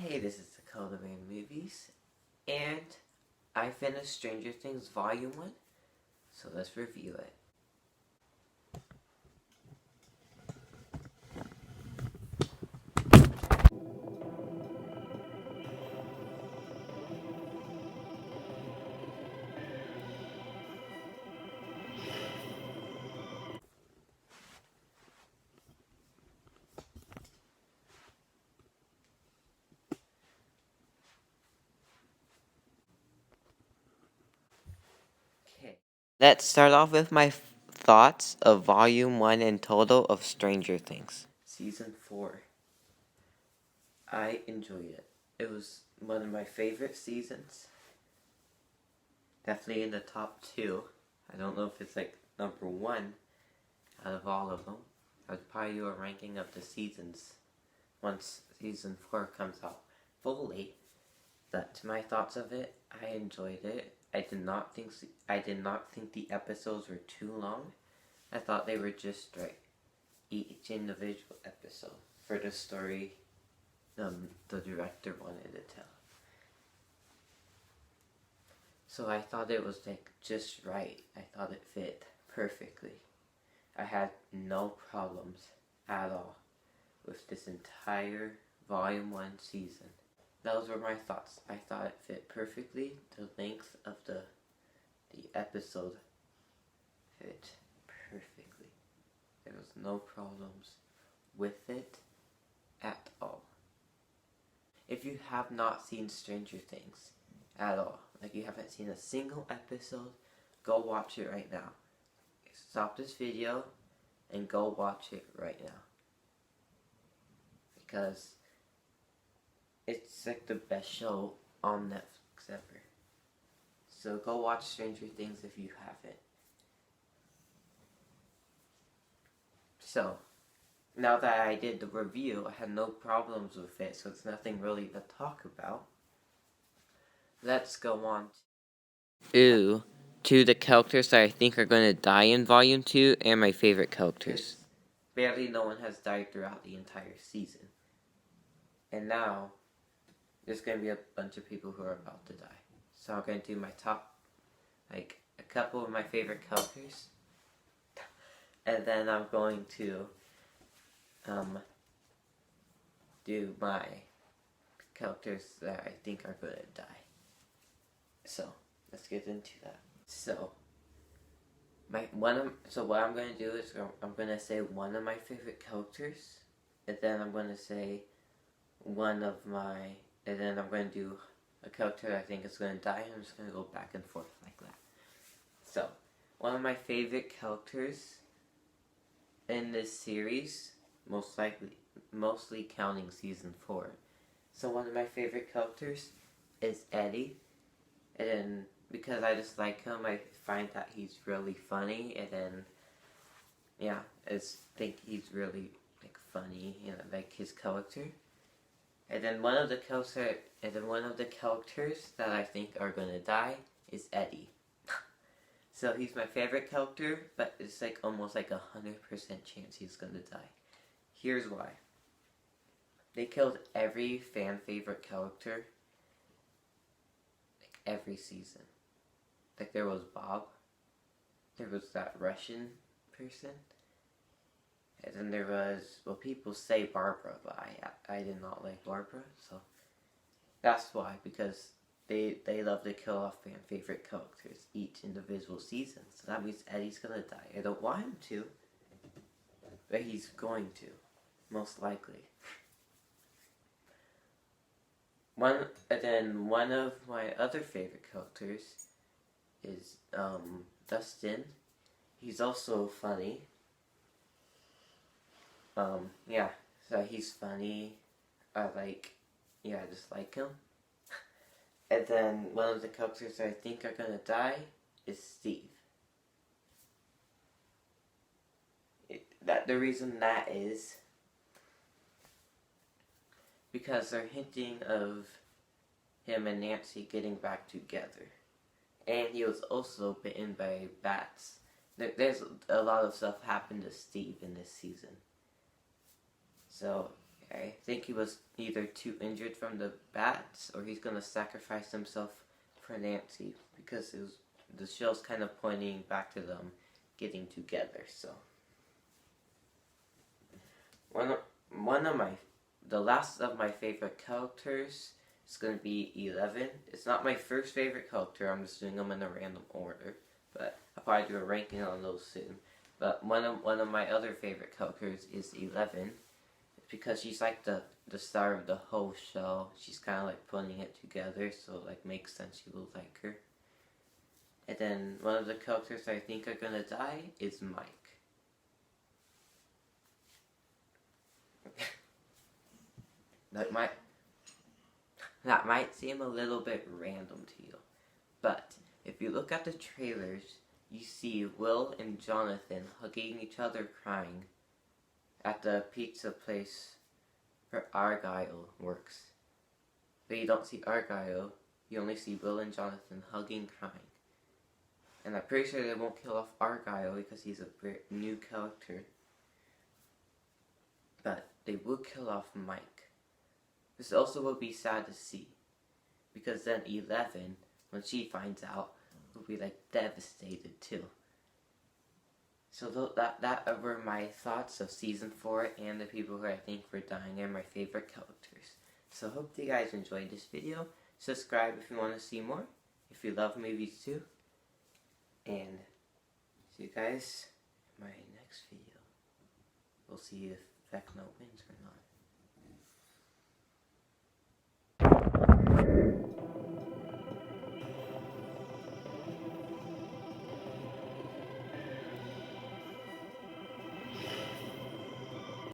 Hey, this is Dakota Man Movies, and I finished Stranger Things Volume 1, so let's review it. Okay, let's start off with my thoughts of Volume 1 in total of Stranger Things. Season 4. I enjoyed it. It was one of my favorite seasons. Definitely in the top 2. I don't know if it's like number 1 out of all of them. I'd probably do a ranking of the seasons once Season 4 comes out fully. But my thoughts of it, I enjoyed it. I did not think the episodes were too long. I thought they were just right. Each individual episode for the story the director wanted to tell. So I thought it was like just right. I thought it fit perfectly. I had no problems at all with this entire Volume 1 season. Those were my thoughts. I thought it fit perfectly. The length of the episode fit perfectly. There was no problems with it at all. If you have not seen Stranger Things at all, like you haven't seen a single episode, go watch it right now. Stop this video and go watch it right now. Because it's like the best show on Netflix ever. So go watch Stranger Things if you haven't. So, now that I did the review, I had no problems with it, so it's nothing really to talk about. Let's go on to the characters that I think are going to die in Volume 2 and my favorite characters. Barely no one has died throughout the entire season. And now, there's going to be a bunch of people who are about to die. So I'm going to do my top, like, a couple of my favorite characters. And then I'm going to do my characters that I think are going to die. So, let's get into that. So what I'm going to do is I'm going to say one of my favorite characters, and then I'm going to say and then I'm going to do a character I think is going to die, and I'm just going to go back and forth like that. So, one of my favorite characters in this series, mostly counting Season 4. So one of my favorite characters is Eddie, and then because I just like him, I find that he's really funny, and then yeah, I just think he's really like funny, you know, like his character. And then one of the characters that I think are gonna die is Eddie. So he's my favorite character, but it's like almost like 100% chance he's gonna die. Here's why. They killed every fan favorite character, like every season. Like there was Bob, there was that Russian person, and then there was, well, people say Barbara, but I did not like Barbara, so that's why, because they love to kill off fan favorite characters each individual season, so that means Eddie's gonna die. I don't want him to, but he's going to, most likely. One of my other favorite characters is Dustin. He's also funny. Yeah, so he's funny. I just like him. And then one of the characters that I think are gonna die is Steve. The reason that is because they're hinting of him and Nancy getting back together. And he was also bitten by bats. There's a lot of stuff happened to Steve in this season. So, I think he was either too injured from the bats, or he's gonna sacrifice himself for Nancy, because the show's kind of pointing back to them getting together. So the last of my favorite characters is gonna be 11. It's not my first favorite character. I'm just doing them in a random order, but I'll probably do a ranking on those soon. But one of my other favorite characters is 11. Because she's like the star of the whole show. She's kind of like putting it together, so it like makes sense you will like her. And then one of the characters I think are gonna die is Mike. that might seem a little bit random to you, but if you look at the trailers, you see Will and Jonathan hugging each other, crying at the pizza place where Argyle works. But you don't see Argyle, you only see Will and Jonathan hugging, crying. And I'm pretty sure they won't kill off Argyle because he's a new character. But they will kill off Mike. This also will be sad to see, because then 11, when she finds out, will be like devastated too. So that were my thoughts of season 4 and the people who I think were dying and my favorite characters. So hope you guys enjoyed this video. Subscribe if you want to see more, if you love movies too. And see you guys in my next video. We'll see if Vecna